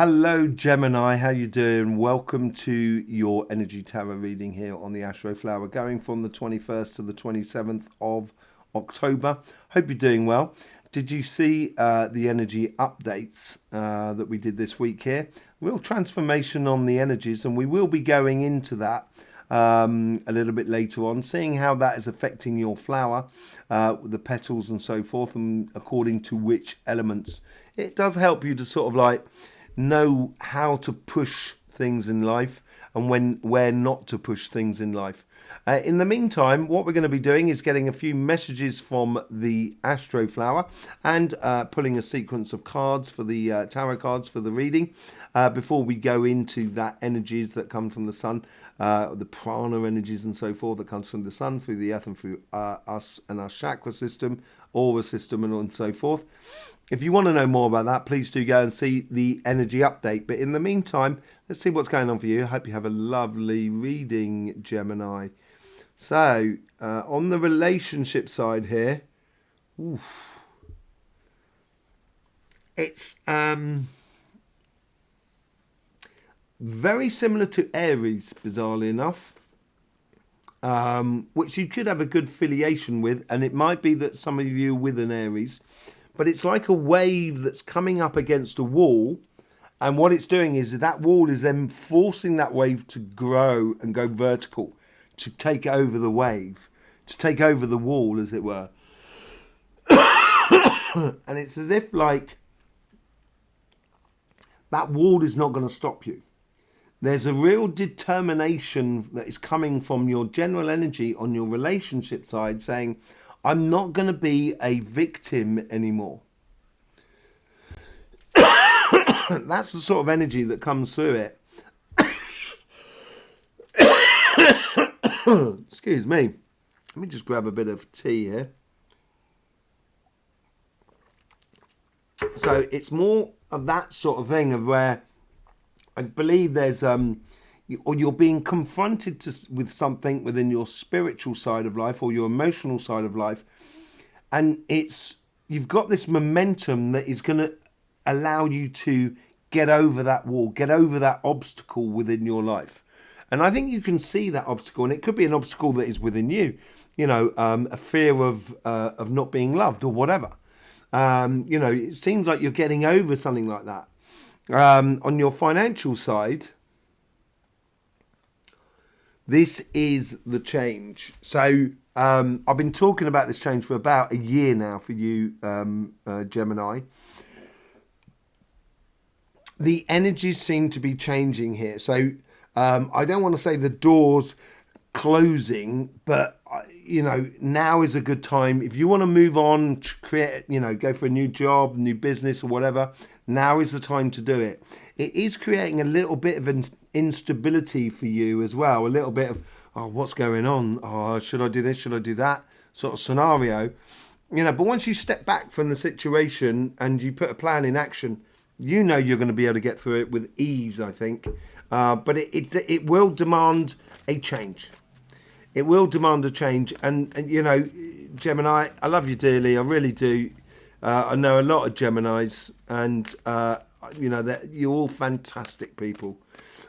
Hello Gemini, how you doing? Welcome to your energy tarot reading here on the Astroflower, going from the 21st to the 27th of October. Hope you're doing well. Did you see the energy updates that we did this week here? Real transformation on the energies, and we will be going into that a little bit later on, seeing how that is affecting your flower, the petals and so forth, and according to which elements. It does help you to sort of like know how to push things in life and where not to push things in life. In the meantime, what we're going to be doing is getting a few messages from the Astroflower and pulling a sequence of cards for the tarot cards for the reading before we go into that energies that come from the sun, the prana energies and so forth that comes from the sun through the earth and through us and our chakra system, aura system and so forth. If you want to know more about that, please do go and see the energy update. But in the meantime, let's see what's going on for you. I hope you have a lovely reading, Gemini. So, on the relationship side here, it's very similar to Aries, bizarrely enough, which you could have a good affiliation with. And it might be that some of you are with an Aries, but it's like a wave that's coming up against a wall. And what it's doing is that wall is then forcing that wave to grow and go vertical, to take over the wave, to take over the wall, as it were. And it's as if like that wall is not going to stop you. There's a real determination that is coming from your general energy on your relationship side saying, I'm not going to be a victim anymore. That's the sort of energy that comes through it. Excuse me. Let me just grab a bit of tea here. So it's more of that sort of thing of where I believe there's or you're being confronted with something within your spiritual side of life or your emotional side of life, and you've got this momentum that is going to allow you to get over that wall, get over that obstacle within your life. And I think you can see that obstacle, and it could be an obstacle that is within you, a fear of not being loved or whatever. It seems like you're getting over something like that. On your financial side, this is the change. So I've been talking about this change for about a year now for you, Gemini. The energies seem to be changing here. So I don't want to say the doors closing, but now is a good time. If you want to move on, create, go for a new job, new business or whatever, now is the time to do it. It is creating a little bit of an instability for you as well. A little bit of, what's going on? Should I do this? Should I do that? Sort of scenario. But once you step back from the situation and you put a plan in action, you're going to be able to get through it with ease, I think. But it will demand a change. It will demand a change. And Gemini, I love you dearly. I really do. I know a lot of Geminis, and that you're all fantastic people.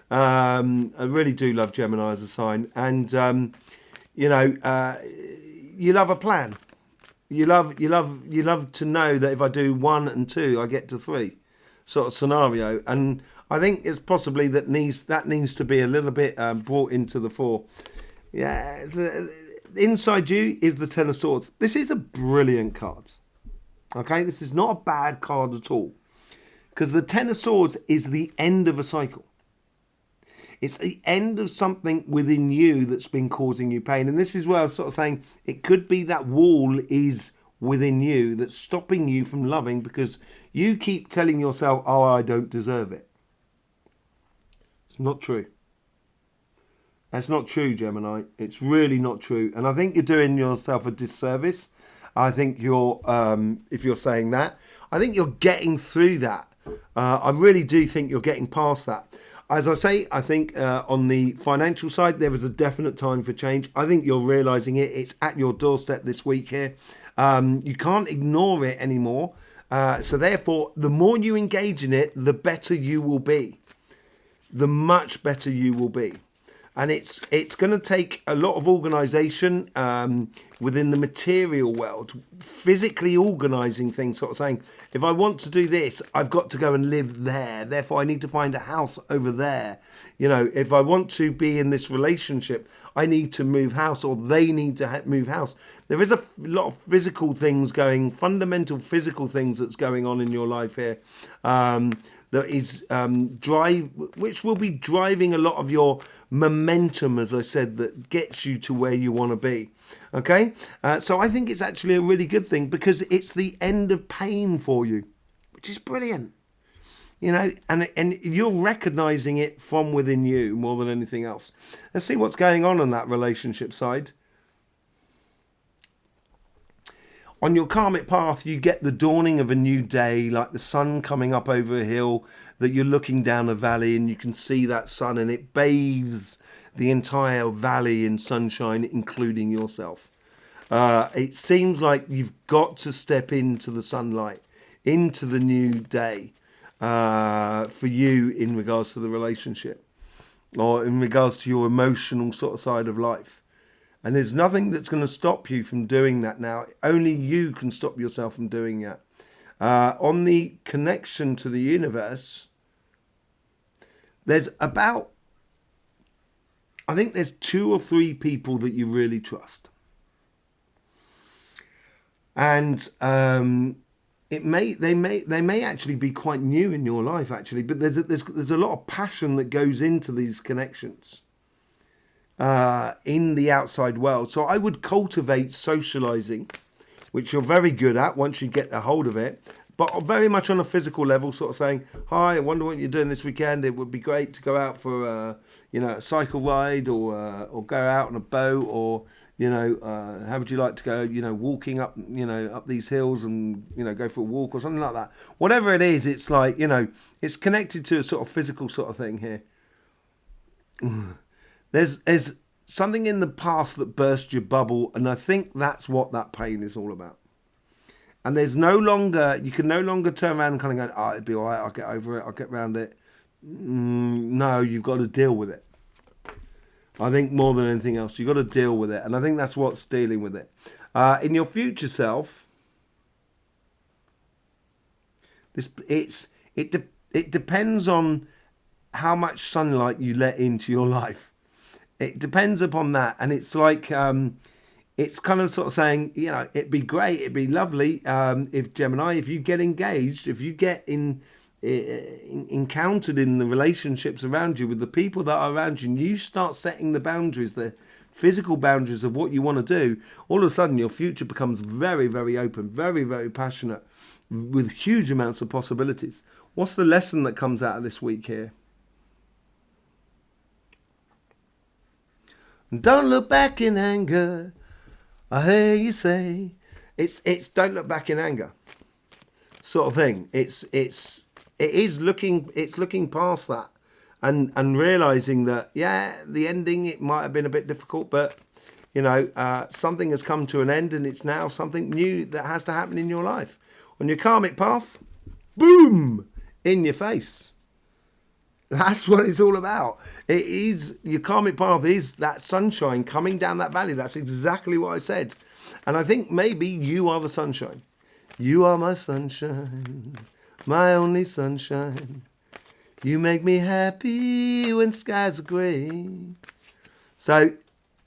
I really do love Gemini as a sign, and you love a plan. You love to know that if I do 1 and 2, I get to 3, sort of scenario. And I think it's possibly that needs to be a little bit brought into the fore. Yeah, inside you is the Ten of Swords. This is a brilliant card. Okay, this is not a bad card at all. Because the Ten of Swords is the end of a cycle. It's the end of something within you that's been causing you pain. And this is where I was sort of saying it could be that wall is within you that's stopping you from loving because you keep telling yourself, I don't deserve it. It's not true. That's not true, Gemini. It's really not true. And I think you're doing yourself a disservice. I think if you're saying that, I think you're getting through that. I really do think you're getting past that. As I say, I think on the financial side, there was a definite time for change. I think you're realising it. It's at your doorstep this week here. You can't ignore it anymore. So therefore, the more you engage in it, the better you will be. The much better you will be. And it's going to take a lot of organisation within the material world, physically organising things, sort of saying, if I want to do this, I've got to go and live there. Therefore, I need to find a house over there. You know, if I want to be in this relationship, I need to move house, or they need to move house. There is a lot of physical things going, fundamental physical things that's going on in your life here. That is which will be driving a lot of your momentum, as I said, that gets you to where you want to be. Okay, so I think it's actually a really good thing, because it's the end of pain for you, which is brilliant. You know, and you're recognizing it from within you more than anything else. Let's see what's going on that relationship side. On your karmic path, you get the dawning of a new day, like the sun coming up over a hill, that you're looking down a valley and you can see that sun, and it bathes the entire valley in sunshine, including yourself. It seems like you've got to step into the sunlight, into the new day, for you in regards to the relationship, or in regards to your emotional sort of side of life. And there's nothing that's going to stop you from doing that now. Only you can stop yourself from doing that. On the connection to the universe, there's I think there's 2 or 3 people that you really trust. And they may actually be quite new in your life, actually, but there's a lot of passion that goes into these connections. In the outside world. So I would cultivate socializing, which you're very good at once you get a hold of it, but very much on a physical level, sort of saying, hi, I wonder what you're doing this weekend. It would be great to go out for a cycle ride, or go out on a boat, or how would you like to go, walking up, up these hills and, go for a walk or something like that. Whatever it is, it's like, it's connected to a sort of physical sort of thing here. There's something in the past that burst your bubble, and I think that's what that pain is all about. And you can no longer turn around and kind of go, it'd be all right, I'll get over it, I'll get around it. No, you've got to deal with it. I think more than anything else, you've got to deal with it. And I think that's what's dealing with it. In your future self, it depends on how much sunlight you let into your life. It depends upon that, and it's like it's kind of sort of saying, it'd be great, it'd be lovely if Gemini, if you get engaged, if you get encountered in the relationships around you with the people that are around you, and you start setting the boundaries, the physical boundaries of what you want to do. All of a sudden, your future becomes very, very open, very, very passionate, with huge amounts of possibilities. What's the lesson that comes out of this week here? Don't look back in anger. I hear you say, it's don't look back in anger, sort of thing. It is looking past that, and realizing that the ending, it might have been a bit difficult, but something has come to an end, and it's now something new that has to happen in your life. On your karmic path, boom, in your face. That's what it's all about. It is, your karmic path is that sunshine coming down that valley. That's exactly what I said. And I think maybe you are the sunshine. You are my sunshine, my only sunshine. You make me happy when skies are grey. So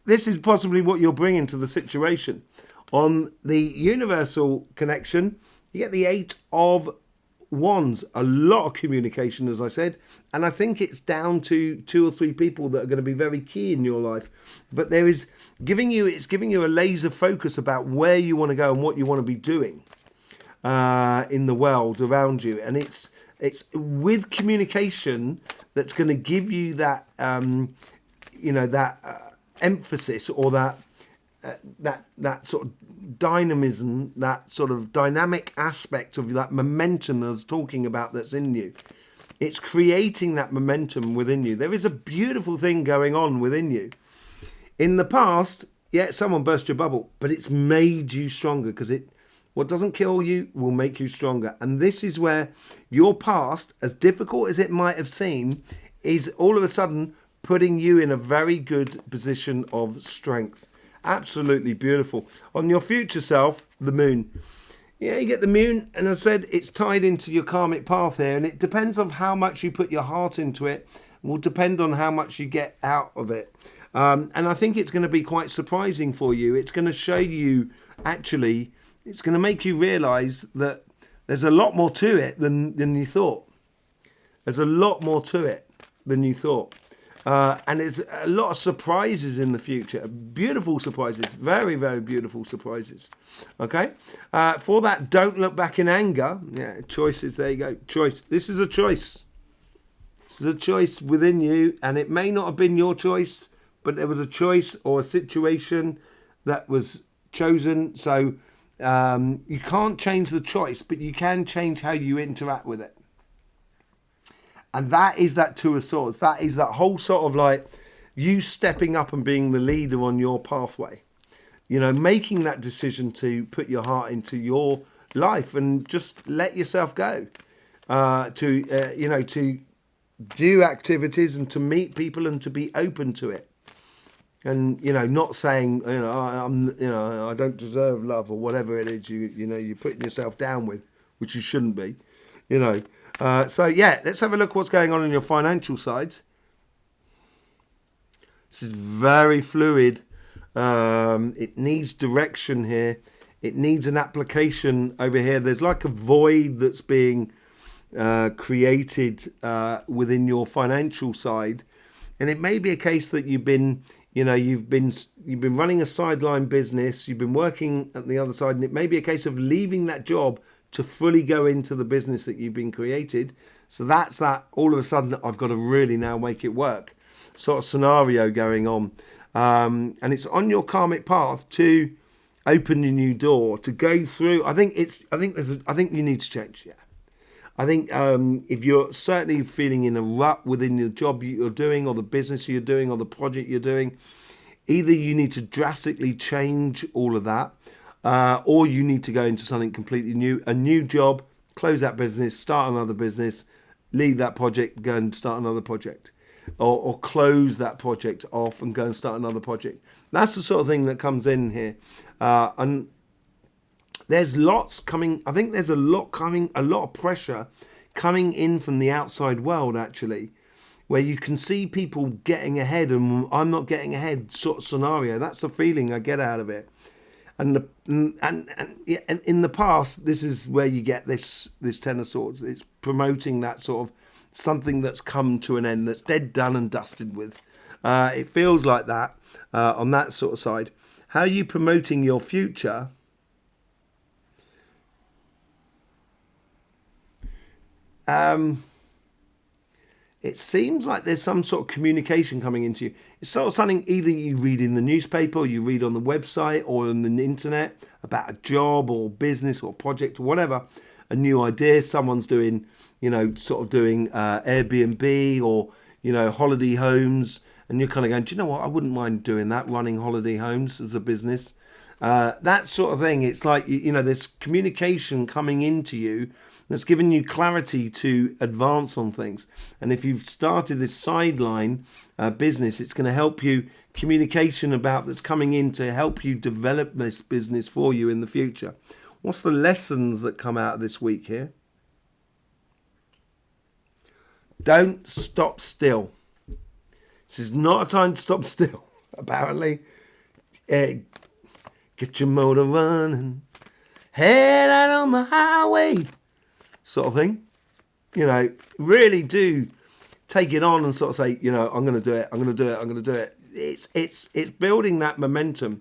this is possibly what you're bringing to the situation. On the universal connection, you get the 8 of Wands, a lot of communication, as I said, and I think it's down to 2 or 3 people that are going to be very key in your life. But it's giving you a laser focus about where you want to go and what you want to be doing in the world around you, and it's with communication that's going to give you that emphasis, or that sort of dynamism, that sort of dynamic aspect of that momentum I was talking about that's in you. It's creating that momentum within you. There is a beautiful thing going on within you. In the past, someone burst your bubble, but it's made you stronger, because What doesn't kill you will make you stronger. And this is where your past, as difficult as it might have seemed, is all of a sudden putting you in a very good position of strength. Absolutely beautiful. On your future self, the moon. Yeah, you get the moon, and as I said, it's tied into your karmic path here, and it depends on how much you put your heart into it. It will depend on how much you get out of it. And I think it's going to be quite surprising for you. It's going to show you, actually, it's going to make you realise that there's a lot more to it than you thought. There's a lot more to it than you thought. And there's a lot of surprises in the future. Beautiful surprises. Very, very beautiful surprises. Okay? For that, don't look back in anger. Yeah, choices. There you go. Choice. This is a choice. This is a choice within you. And it may not have been your choice, but there was a choice or a situation that was chosen. So you can't change the choice, but you can change how you interact with it. And that is that Two of Swords. That is that whole sort of like you stepping up and being the leader on your pathway. You know, making that decision to put your heart into your life and just let yourself go. To do activities and to meet people and to be open to it. And, you know, not saying, I don't deserve love or whatever it is you're putting yourself down with, which you shouldn't be, So, yeah, let's have a look what's going on your financial side. This is very fluid. It needs direction here. It needs an application over here. There's like a void that's being created within your financial side. And it may be a case that you've been running a sideline business. You've been working at the other side. And it may be a case of leaving that job to fully go into the business that you've been created. So that's that all of a sudden I've got to really now make it work sort of scenario going on. And it's on your karmic path to open a new door, to go through. I think you need to change. Yeah. I think if you're certainly feeling in a rut within the job you're doing or the business you're doing or the project you're doing, either you need to drastically change all of that, or you need to go into something completely new, a new job, close that business, start another business, leave that project, go and start another project, or close that project off and go and start another project. That's the sort of thing that comes in here. And there's lots coming. I think there's a lot coming, a lot of pressure coming in from the outside world, actually, where you can see people getting ahead and I'm not getting ahead sort of scenario. That's the feeling I get out of it. And in the past, this is where you get this Ten of Swords. It's promoting that sort of something that's come to an end, that's dead, done and dusted with. It feels like that on that sort of side. How are you promoting your future? It seems like there's some sort of communication coming into you. It's sort of something either you read in the newspaper or you read on the website or on the internet about a job or business or project or whatever, a new idea. Someone's doing, doing Airbnb or, holiday homes. And you're kind of going, do you know what? I wouldn't mind doing that, running holiday homes as a business. That sort of thing. It's like, there's communication coming into you that's given you clarity to advance on things. And if you've started this sideline business, it's going to help you communication about that's coming in to help you develop this business for you in the future. What's the lessons that come out of this week here? Don't stop still. This is not a time to stop still, apparently. Get your motor running. Head out on the highway. Sort of thing. Really do take it on and sort of say, I'm going to do it. I'm going to do it. I'm going to do it. It's building that momentum.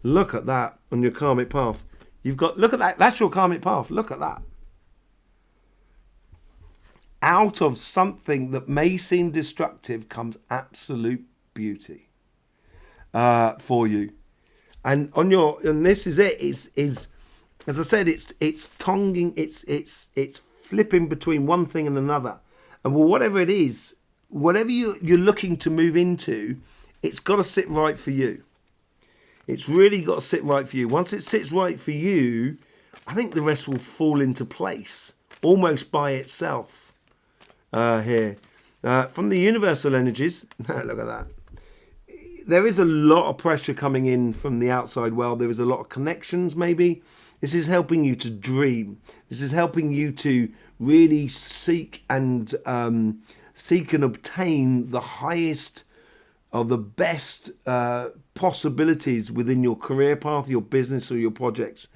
Look at that on your karmic path. Look at that. That's your karmic path. Look at that. Out of something that may seem destructive comes absolute beauty for you. And this is it. Is as I said, it's tonguing. It's flipping between one thing and another. And whatever it is, whatever you're looking to move into, it's got to sit right for you. It's really got to sit right for you. Once it sits right for you, I think the rest will fall into place almost by itself here. From the universal energies, look at that. There is a lot of pressure coming in from the outside world. There is a lot of connections, maybe. This is helping you to dream. This is helping you to really seek and obtain the highest or the best possibilities within your career path, your business, or your projects.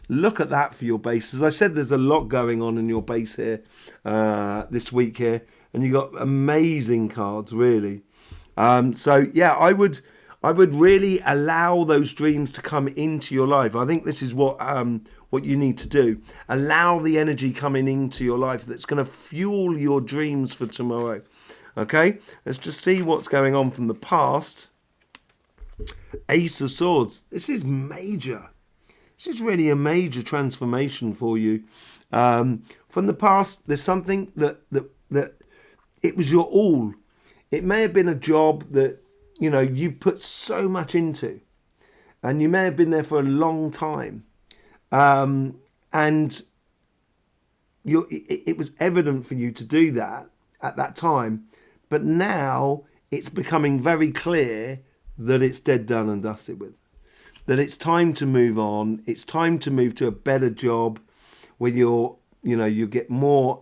Look at that for your base. As I said, there's a lot going on in your base here this week here, and you got amazing cards, really. So yeah, I would really allow those dreams to come into your life. I think this is what you need to do. Allow the energy coming into your life that's going to fuel your dreams for tomorrow. Okay, let's just see what's going on from the past. Ace of Swords. This is major. This is really a major transformation for you. From the past, there's something that it was your all. It may have been a job that, you know, you put so much into, and you may have been there for a long time. And it was evident for you to do that at that time. But now it's becoming very clear that it's dead, done and dusted with. That it's time to move on. It's time to move to a better job where you get more,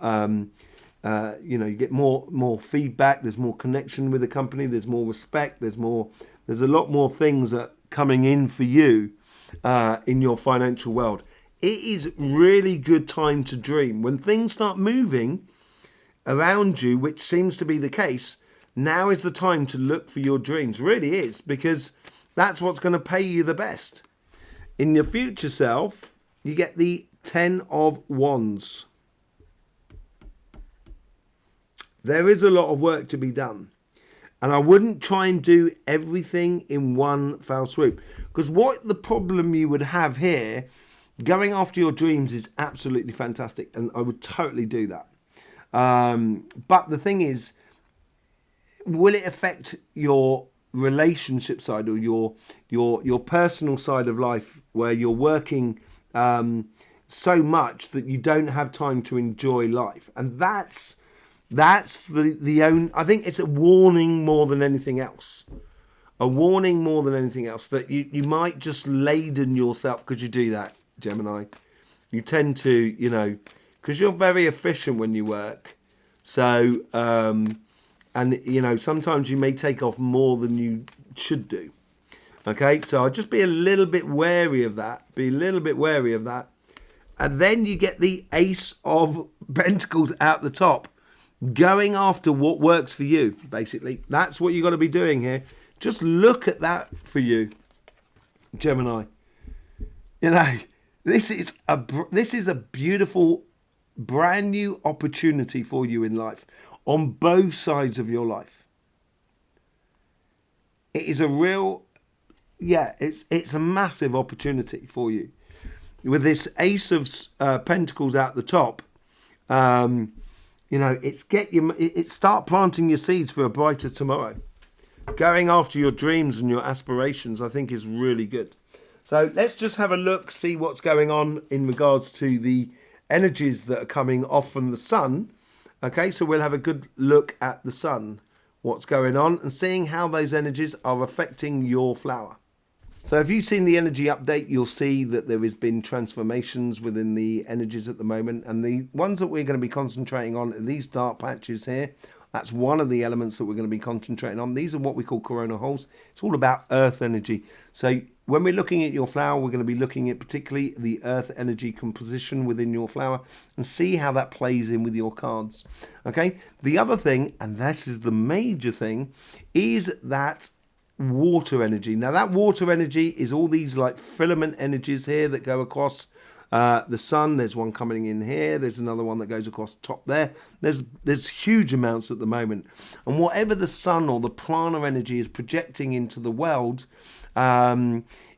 you get more feedback. There's more connection with the company. There's more respect. There's a lot more things that are coming in for you in your financial world. It is really good time to dream. When things start moving around you, which seems to be the case, now is the time to look for your dreams. Really is, because that's what's going to pay you the best. In your future self, you get the 10 of Wands. There is a lot of work to be done. And I wouldn't try and do everything in one foul swoop. Because what the problem you would have here, going after your dreams is absolutely fantastic. And I would totally do that. But the thing is, will it affect your relationship side or your personal side of life, where you're working so much that you don't have time to enjoy life? And that's the own. I think it's a warning more than anything else. A warning more than anything else that you might just laden yourself, because you do that, Gemini. You tend to, because you're very efficient when you work. So, and, sometimes you may take off more than you should do. Okay, so I'll just be a little bit wary of that. And then you get the Ace of Pentacles out the top. Going after what works for you, basically. That's what you got to be doing here. Just look at that for you, Gemini. This is a beautiful, brand new opportunity for you in life, on both sides of your life. It is a real, it's a massive opportunity for you. With this Ace of Pentacles out the top, it's start planting your seeds for a brighter tomorrow. Going after your dreams and your aspirations, I think, is really good. So let's just have a look, see what's going on in regards to the energies that are coming off from the sun. Okay, so we'll have a good look at the sun, what's going on, and seeing how those energies are affecting your flower. So if you've seen the energy update, you'll see that there has been transformations within the energies at the moment. And the ones that we're going to be concentrating on are these dark patches here. That's one of the elements that we're going to be concentrating on. These are what we call corona holes. It's all about earth energy. So when we're looking at your flower, we're going to be looking at particularly the earth energy composition within your flower and see how that plays in with your cards. Okay. The other thing, and this is the major thing, is that water energy. Now that water energy is all these like filament energies here that go across the sun. There's one coming in here. There's another one that goes across the top there. There's huge amounts at the moment. And whatever the sun or the prana energy is projecting into the world,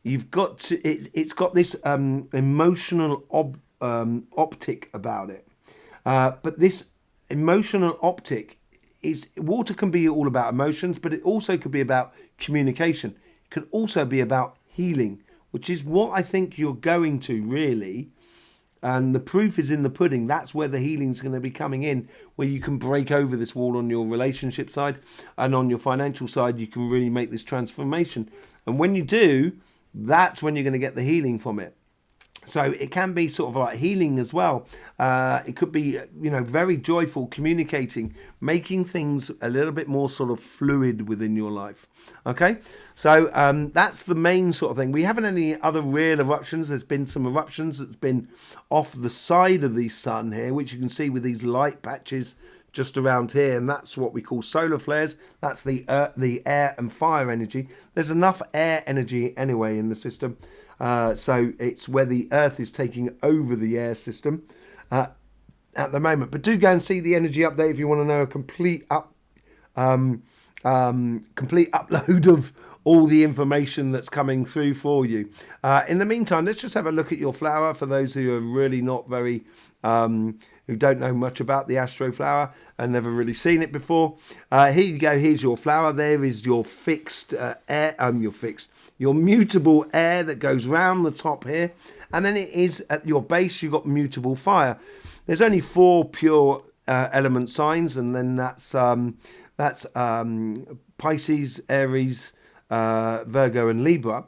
you've got to, it's got this emotional optic about it. But this emotional optic is, water can be all about emotions, but it also could be about communication. It could also be about healing, which is what I think you're going to really And the proof is in the pudding. That's where the healing's going to be coming in, where you can break over this wall on your relationship side, and on your financial side, you can really make this transformation. And when you do, that's when you're going to get the healing from it. So it can be sort of like healing as well. It could be, very joyful, communicating, making things a little bit more sort of fluid within your life. Okay, so that's the main sort of thing. We haven't any other real eruptions. There's been some eruptions that's been off the side of the sun here, which you can see with these light patches just around here, and that's what we call solar flares. That's the air and fire energy. There's enough air energy anyway in the system. So it's where the Earth is taking over the air system at the moment. But do go and see the energy update if you want to know a complete upload of all the information that's coming through for you. In the meantime, let's just have a look at your flower for those who are really not very who don't know much about the Astroflower and never really seen it before. Here you go. Here's your flower. There is your fixed air. Your mutable air that goes round the top here, and then it is at your base. You've got mutable fire. There's only 4 pure element signs, and then that's Pisces, Aries, Virgo, and Libra.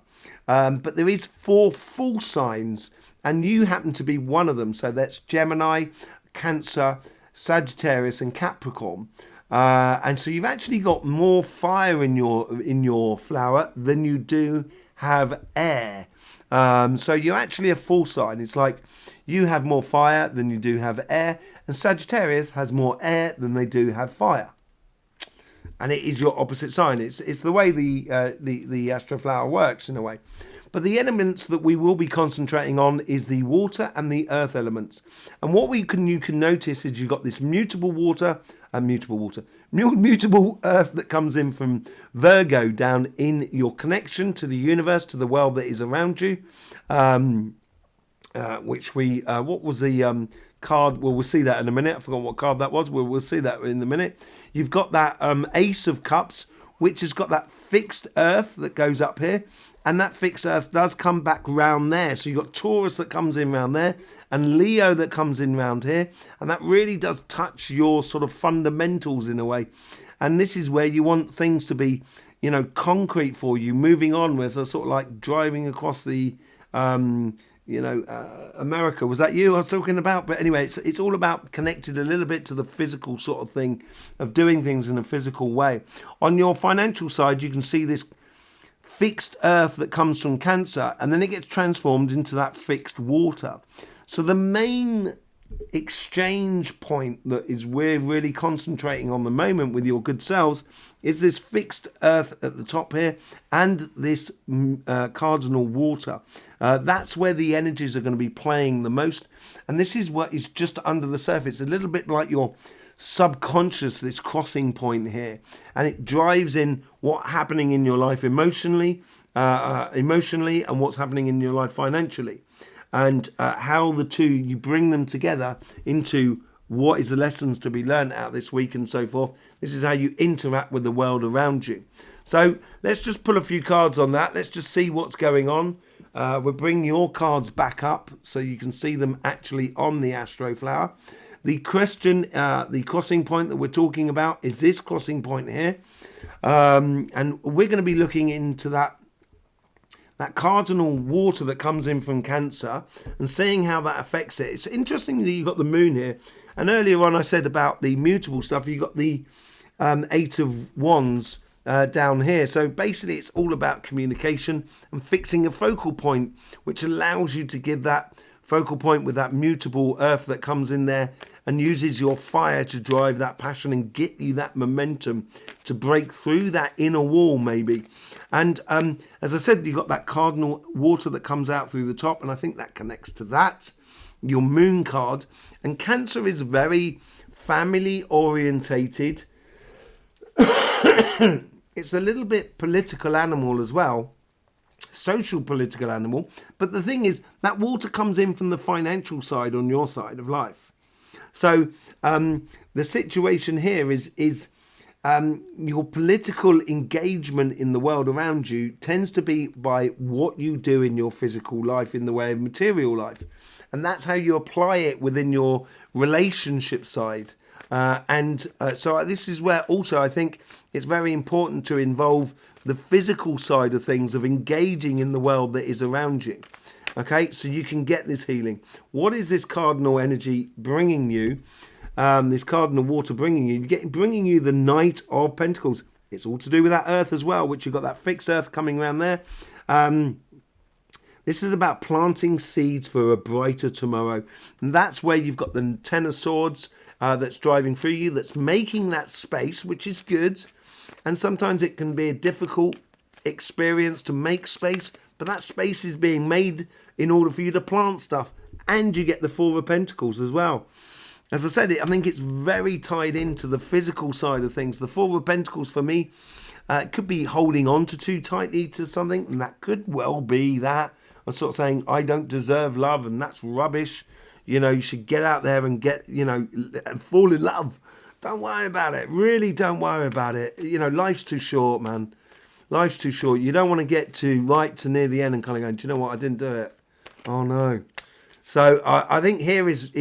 But there is 4 full signs, and you happen to be one of them. So that's Gemini, Cancer, Sagittarius, and Capricorn. And so you've actually got more fire in your flower than you do have air. So you're actually a full sign. It's like you have more fire than you do have air, and Sagittarius has more air than they do have fire. And it is your opposite sign. It's the way the Astroflower works in a way. But the elements that we will be concentrating on is the water and the earth elements. And what you can notice is you've got this mutable earth that comes in from Virgo down in your connection to the universe, to the world that is around you. What was the card? Well, we'll see that in a minute. I forgot what card that was. We'll see that in a minute. You've got that Ace of Cups, which has got that fixed earth that goes up here. And that fixed earth does come back round there. So you've got Taurus that comes in round there, and Leo that comes in round here. And that really does touch your sort of fundamentals in a way. And this is where you want things to be, concrete for you, moving on with a sort of like driving across the, America. Was that you I was talking about? But anyway, it's all about connected a little bit to the physical sort of thing of doing things in a physical way. On your financial side, you can see this fixed earth that comes from Cancer, and then it gets transformed into that fixed water. So the main exchange point that is we're really concentrating on the moment with your good selves is this fixed earth at the top here and this cardinal water. That's where the energies are going to be playing the most, and this is what is just under the surface, a little bit like your subconscious, this crossing point here, and it drives in what's happening in your life emotionally, and what's happening in your life financially, and how the two, you bring them together into what is the lessons to be learned out this week and so forth. This is how you interact with the world around you. So let's just pull a few cards on that. Let's just see what's going on. We'll bring your cards back up so you can see them actually on the Astroflower. The question, the crossing point that we're talking about is this crossing point here. And we're going to be looking into that cardinal water that comes in from Cancer and seeing how that affects it. It's interesting that you've got the moon here. And earlier on I said about the mutable stuff, you've got the 8 of Wands down here. So basically it's all about communication and fixing a focal point, which allows you to give that focal point with that mutable earth that comes in there and uses your fire to drive that passion and get you that momentum to break through that inner wall maybe. And as I said, you've got that cardinal water that comes out through the top, and I think that connects to that, your moon card. And Cancer is very family orientated. It's a little bit political animal as well. Social political animal, but the thing is that water comes in from the financial side on your side of life. So the situation here is your political engagement in the world around you tends to be by what you do in your physical life in the way of material life. And that's how you apply it within your relationship side. So this is where also I think it's very important to involve the physical side of things, of engaging in the world that is around you. Okay, so you can get this healing. What is this cardinal energy bringing you? This cardinal water bringing you? Bringing you the Knight of Pentacles. It's all to do with that earth as well, which you've got that fixed earth coming around there. This is about planting seeds for a brighter tomorrow. And that's where you've got the Ten of Swords that's driving through you, that's making that space, which is good. And sometimes it can be a difficult experience to make space, but that space is being made in order for you to plant stuff. And you get the Four of Pentacles as well. As I said, I think it's very tied into the physical side of things. The Four of Pentacles for me could be holding on to too tightly to something, and that could well be that. I'm sort of saying, I don't deserve love, and that's rubbish. You know, you should get out there and get, and fall in love. Don't worry about it. Really don't worry about it. You know, life's too short, man. Life's too short. You don't want to get to near the end and kind of going, do you know what? I didn't do it. Oh, no. So I think here is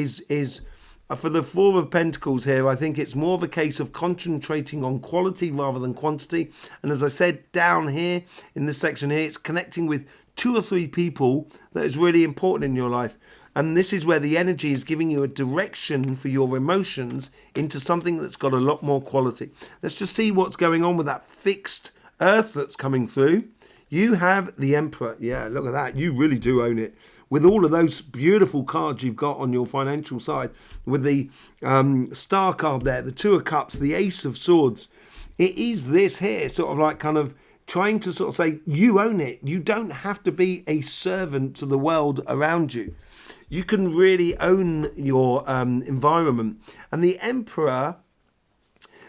for the Four of Pentacles here, I think it's more of a case of concentrating on quality rather than quantity. And as I said, down here in this section here, it's connecting with 2 or 3 people that is really important in your life. And this is where the energy is giving you a direction for your emotions into something that's got a lot more quality. Let's just see what's going on with that fixed earth that's coming through. You have the Emperor. Yeah, look at that. You really do own it. With all of those beautiful cards you've got on your financial side, with the Star card there, the Two of Cups, the Ace of Swords, it is this here, sort of like kind of trying to sort of say, you own it. You don't have to be a servant to the world around you. You can really own your environment. And the Emperor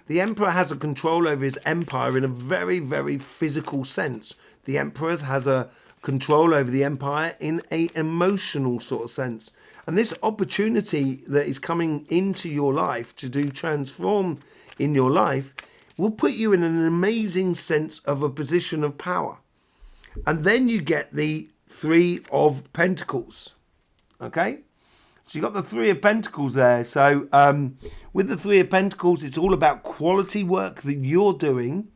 has a control over his empire in a very, very physical sense. The Emperor has a control over the empire in a emotional sort of sense. And this opportunity that is coming into your life to do transform in your life will put you in an amazing sense of a position of power. And then you get the Three of Pentacles. Okay? So you got the Three of Pentacles there. So with the Three of Pentacles, it's all about quality work that you're doing.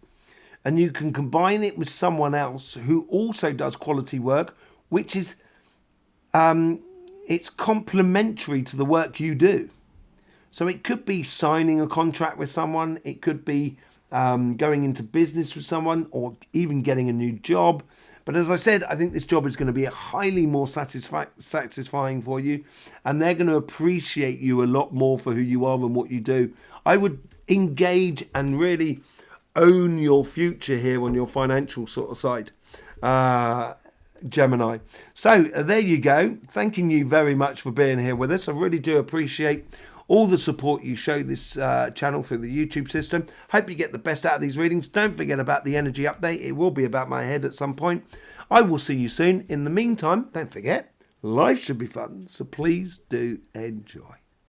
And you can combine it with someone else who also does quality work, which is, it's complementary to the work you do. So it could be signing a contract with someone. It could be going into business with someone, or even getting a new job. But as I said, I think this job is going to be highly more satisfying for you. And they're going to appreciate you a lot more for who you are and what you do. I would engage and really own your future here on your financial sort of side, Gemini. So there you go. Thanking you very much for being here with us. I really do appreciate all the support you show this channel through the YouTube system. Hope you get the best out of these readings. Don't forget about the energy update. It will be about my head at some point. I will see you soon. In the meantime, don't forget, life should be fun. So please do enjoy.